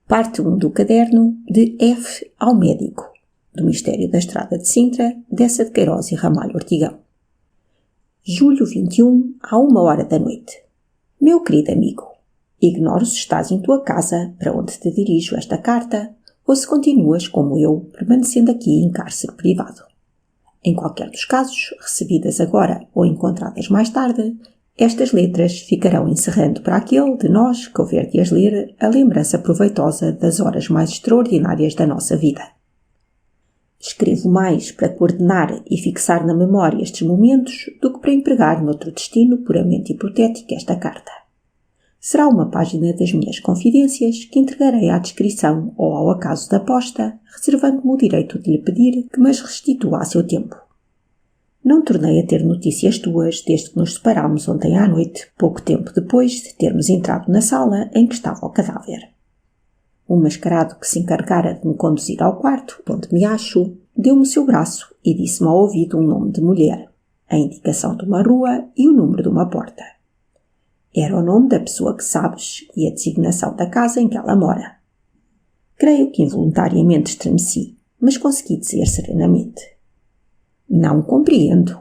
Parte 1 do caderno de F ao médico, do Mistério da Estrada de Sintra, Dessa de Queiroz e Ramalho Ortigão. Julho 21, à 1h da noite. Meu querido amigo, ignoro se estás em tua casa, para onde te dirijo esta carta, ou se continuas, como eu, permanecendo aqui em cárcere privado. Em qualquer dos casos, recebidas agora ou encontradas mais tarde, estas letras ficarão encerrando para aquele de nós que houver de as ler a lembrança proveitosa das horas mais extraordinárias da nossa vida. Escrevo mais para coordenar e fixar na memória estes momentos do que para empregar noutro destino puramente hipotético esta carta. Será uma página das minhas confidências que entregarei à descrição ou ao acaso da posta, reservando-me o direito de lhe pedir que me as restitua a seu tempo. Não tornei a ter notícias tuas desde que nos separámos ontem à noite, pouco tempo depois de termos entrado na sala em que estava o cadáver. Um mascarado que se encarregara de me conduzir ao quarto, onde me acho, deu-me o seu braço e disse-me ao ouvido um nome de mulher, a indicação de uma rua e o número de uma porta. Era o nome da pessoa que sabes e a designação da casa em que ela mora. Creio que involuntariamente estremeci, mas consegui dizer serenamente: não compreendo.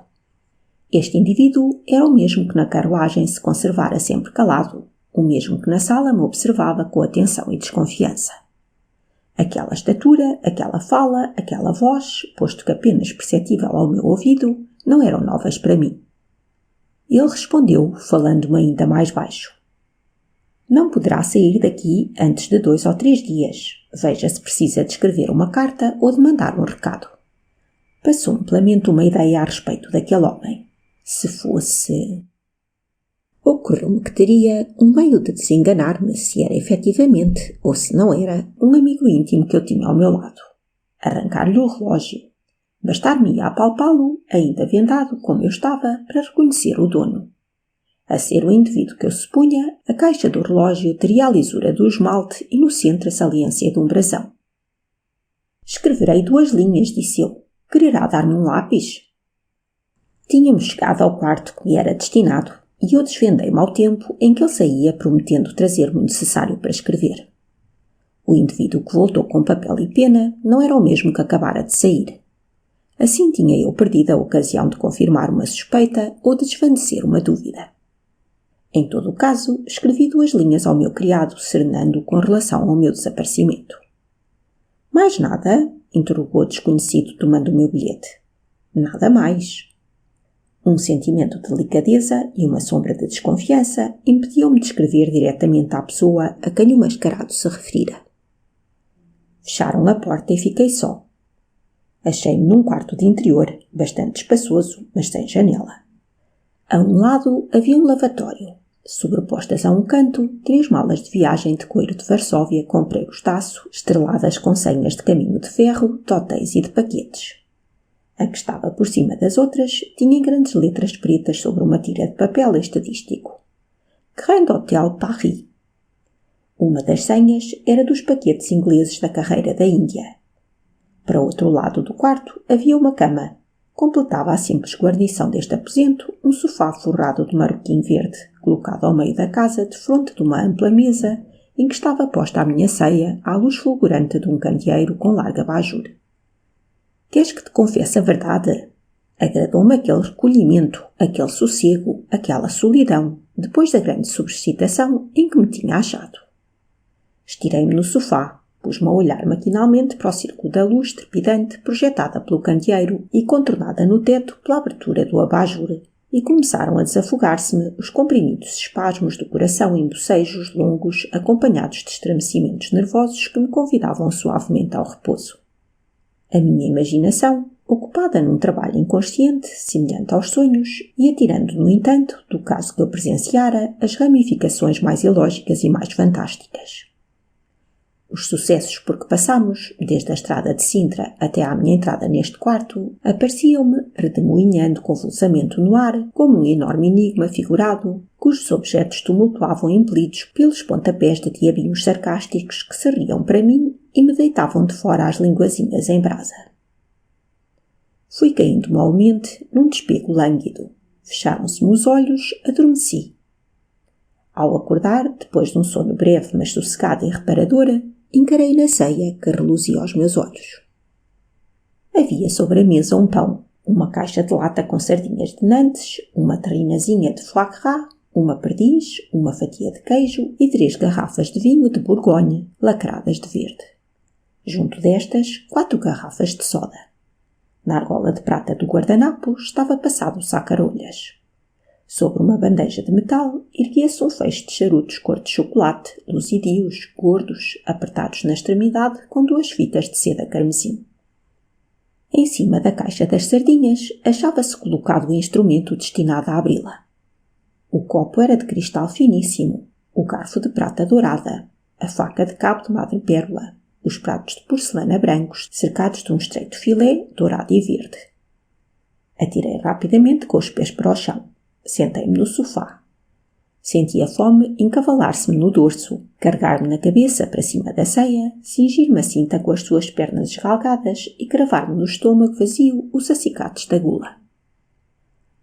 Este indivíduo era o mesmo que na carruagem se conservara sempre calado, o mesmo que na sala me observava com atenção e desconfiança. Aquela estatura, aquela fala, aquela voz, posto que apenas perceptível ao meu ouvido, não eram novas para mim. Ele respondeu, falando-me ainda mais baixo: não poderá sair daqui antes de 2 ou 3 dias. Veja se precisa de escrever uma carta ou de mandar um recado. Passou-me pela mente uma ideia a respeito daquele homem. Se fosse... Ocorreu-me que teria um meio de desenganar-me se era efetivamente, ou se não era, um amigo íntimo que eu tinha ao meu lado. Arrancar-lhe o relógio. Bastar-me apalpá-lo, ainda vendado como eu estava, para reconhecer o dono. A ser o indivíduo que eu supunha, a caixa do relógio teria a lisura do esmalte e no centro a saliência de um brasão. Escreverei 2 linhas, disse ele. Quererá dar-me um lápis? Tínhamos chegado ao quarto que me era destinado e eu desvendei-me ao tempo em que ele saía prometendo trazer-me o necessário para escrever. O indivíduo que voltou com papel e pena não era o mesmo que acabara de sair. Assim tinha eu perdido a ocasião de confirmar uma suspeita ou de desvanecer uma dúvida. Em todo o caso, escrevi 2 linhas ao meu criado, serenando-o com relação ao meu desaparecimento. Mais nada? Interrogou o desconhecido, tomando o meu bilhete. Nada mais. Um sentimento de delicadeza e uma sombra de desconfiança impediam-me de escrever diretamente à pessoa a quem o mascarado se referira. Fecharam a porta e fiquei só. Achei-me num quarto de interior, bastante espaçoso, mas sem janela. A um lado havia um lavatório. Sobrepostas a um canto, 3 malas de viagem de couro de Varsóvia com pregos de aço, estreladas com senhas de caminho de ferro, totéis e de paquetes. A que estava por cima das outras tinha em grandes letras pretas sobre uma tira de papel estadístico: Grand Hotel Paris. Uma das senhas era dos paquetes ingleses da carreira da Índia. Para outro lado do quarto havia uma cama. Completava a simples guarnição deste aposento um sofá forrado de marroquim verde, colocado ao meio da casa defronte de uma ampla mesa em que estava posta a minha ceia à luz fulgurante de um candeeiro com larga abajur. Queres que te confesse a verdade? Agradou-me aquele recolhimento, aquele sossego, aquela solidão, depois da grande sobrescitação em que me tinha achado. Estirei-me no sofá, pus-me a olhar maquinalmente para o círculo da luz trepidante projetada pelo candeeiro e contornada no teto pela abertura do abajur, e começaram a desafogar-se-me os comprimidos espasmos do coração em bocejos longos acompanhados de estremecimentos nervosos que me convidavam suavemente ao repouso. A minha imaginação, ocupada num trabalho inconsciente, semelhante aos sonhos, ia tirando, no entanto, do caso que eu presenciara, as ramificações mais ilógicas e mais fantásticas. Os sucessos por que passamos, desde a estrada de Sintra até à minha entrada neste quarto, apareciam-me, redemoinhando convulsamente no ar, como um enorme enigma figurado, cujos objetos tumultuavam impelidos pelos pontapés de diabinhos sarcásticos que se riam para mim e me deitavam de fora as linguazinhas em brasa. Fui caindo molmente num despego lânguido. Fecharam-se-me os olhos, adormeci. Ao acordar, depois de um sono breve mas sossegado e reparador, encarei na ceia que reluzia aos meus olhos. Havia sobre a mesa um pão, uma caixa de lata com sardinhas de Nantes, uma terrinazinha de foie gras, uma perdiz, uma fatia de queijo e 3 garrafas de vinho de Borgonha, lacradas de verde. Junto destas, 4 garrafas de soda. Na argola de prata do guardanapo estava passado o sacarolhas. Sobre uma bandeja de metal erguia-se um feixe de charutos cor de chocolate, luzidios, gordos, apertados na extremidade com 2 fitas de seda carmesim. Em cima da caixa das sardinhas achava-se colocado o instrumento destinado a abri-la. O copo era de cristal finíssimo, o garfo de prata dourada, a faca de cabo de madrepérola, os pratos de porcelana brancos cercados de um estreito filé dourado e verde. Atirei rapidamente com os pés para o chão. Sentei-me no sofá. Senti a fome encavalar-se-me no dorso, carregar-me na cabeça para cima da ceia, cingir-me a cinta com as suas pernas esgalgadas e cravar-me no estômago vazio os acicates da gula.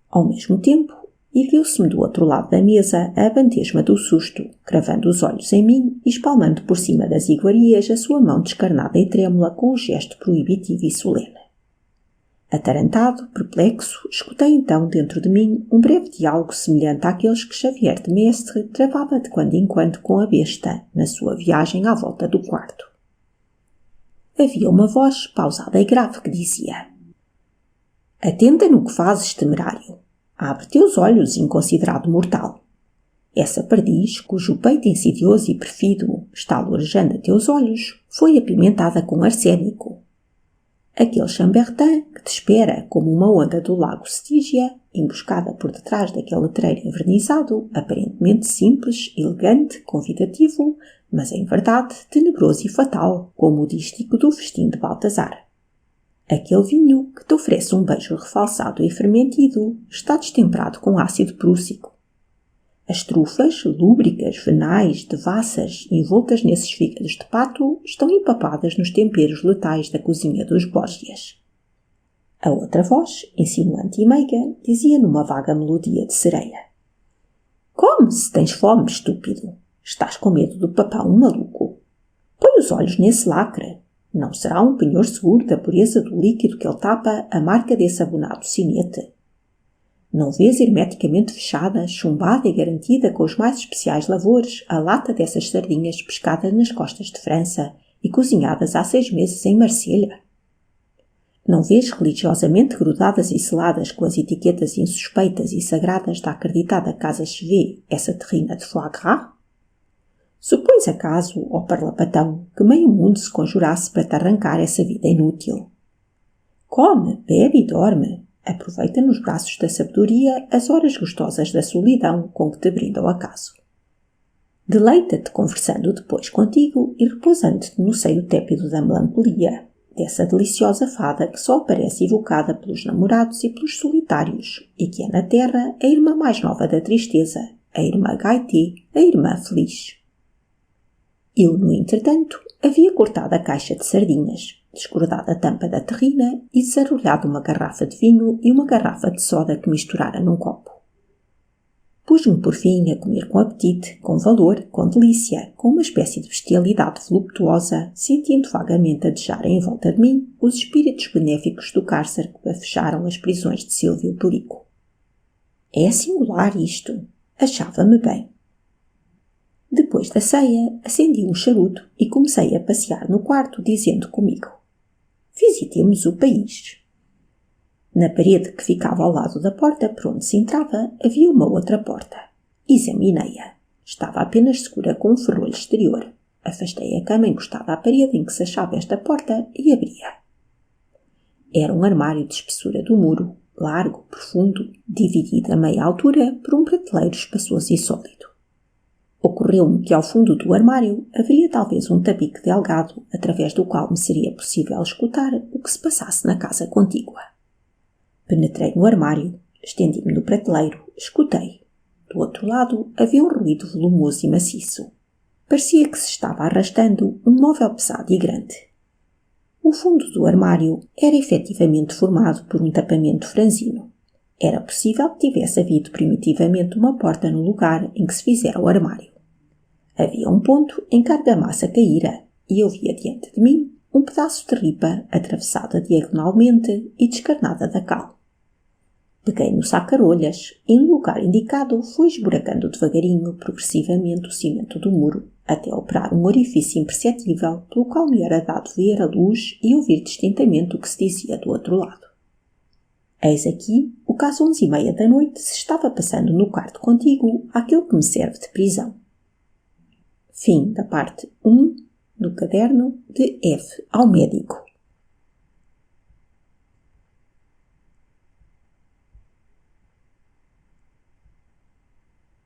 Ao mesmo tempo, ergueu-se-me do outro lado da mesa a abantesma do susto, cravando os olhos em mim e espalmando por cima das iguarias a sua mão descarnada e trêmula com um gesto proibitivo e solene. Atarantado, perplexo, escutei então dentro de mim um breve diálogo semelhante àqueles que Xavier de Mestre travava de quando em quando com a besta, na sua viagem à volta do quarto. Havia uma voz pausada e grave que dizia: "Atenta no que fazes, temerário. Abre teus olhos, inconsiderado mortal. Essa perdiz, cujo peito insidioso e perfído está alorejando a teus olhos, foi apimentada com arsênico. Aquele Chambertin que te espera como uma onda do lago Stygia, emboscada por detrás daquele letreiro envernizado, aparentemente simples, elegante, convidativo, mas em verdade tenebroso e fatal, como o dístico do festim de Baltazar. Aquele vinho que te oferece um beijo refalsado e fermentido está destemperado com ácido prússico. As trufas, lúbricas, venais, devassas, envoltas nesses fígados de pato, estão empapadas nos temperos letais da cozinha dos Borgias." A outra voz, insinuante e meiga, dizia numa vaga melodia de sereia: "Come, se tens fome, estúpido. Estás com medo do papão maluco. Põe os olhos nesse lacre. Não será um penhor seguro da pureza do líquido que ele tapa a marca desse abonado sinete? Não vês hermeticamente fechada, chumbada e garantida com os mais especiais lavores a lata dessas sardinhas pescadas nas costas de França e cozinhadas há 6 meses em Marselha? Não vês religiosamente grudadas e seladas com as etiquetas insuspeitas e sagradas da acreditada Casa Chevet essa terrina de foie gras? Supões acaso, ó parlapatão, que meio mundo se conjurasse para te arrancar essa vida inútil? Come, bebe e dorme. Aproveita nos braços da sabedoria as horas gostosas da solidão com que te brinda o acaso. Deleita-te conversando depois contigo e repousando-te no seio tépido da melancolia, dessa deliciosa fada que só aparece evocada pelos namorados e pelos solitários, e que é na terra a irmã mais nova da tristeza, a irmã Gaité, a irmã feliz." Eu, no entretanto, havia cortado a caixa de sardinhas, descordado a tampa da terrina e desarrolhado uma garrafa de vinho e uma garrafa de soda que misturara num copo. Pus-me, por fim, a comer com apetite, com valor, com delícia, com uma espécie de bestialidade voluptuosa, sentindo vagamente adejar em volta de mim os espíritos benéficos do cárcere que fecharam as prisões de Silvio Perico. É singular isto. Achava-me bem. Depois da ceia, acendi um charuto e comecei a passear no quarto, dizendo comigo: "Visitemos o país." Na parede que ficava ao lado da porta por onde se entrava havia uma outra porta. Examinei-a. Estava apenas segura com um ferrolho exterior. Afastei a cama encostada à parede em que se achava esta porta e abri-a. Era um armário de espessura do muro, largo, profundo, dividido a meia altura por um prateleiro espaçoso e sólido. Ocorreu-me que ao fundo do armário haveria talvez um tabique delgado, através do qual me seria possível escutar o que se passasse na casa contígua. Penetrei no armário, estendi-me no prateleiro, escutei. Do outro lado havia um ruído volumoso e maciço. Parecia que se estava arrastando um móvel pesado e grande. O fundo do armário era efetivamente formado por um tapamento franzino. Era possível que tivesse havido primitivamente uma porta no lugar em que se fizera o armário. Havia um ponto em que a argamassa caíra, e eu via diante de mim um pedaço de ripa atravessada diagonalmente e descarnada da cal. Peguei no saca-rolhas e, no lugar indicado, fui esburacando devagarinho, progressivamente, o cimento do muro, até operar um orifício imperceptível pelo qual me era dado ver a luz e ouvir distintamente o que se dizia do outro lado. Eis aqui o que às 11h30 da noite se estava passando no quarto contíguo àquele que me serve de prisão. Fim da parte 1 do caderno de F ao médico.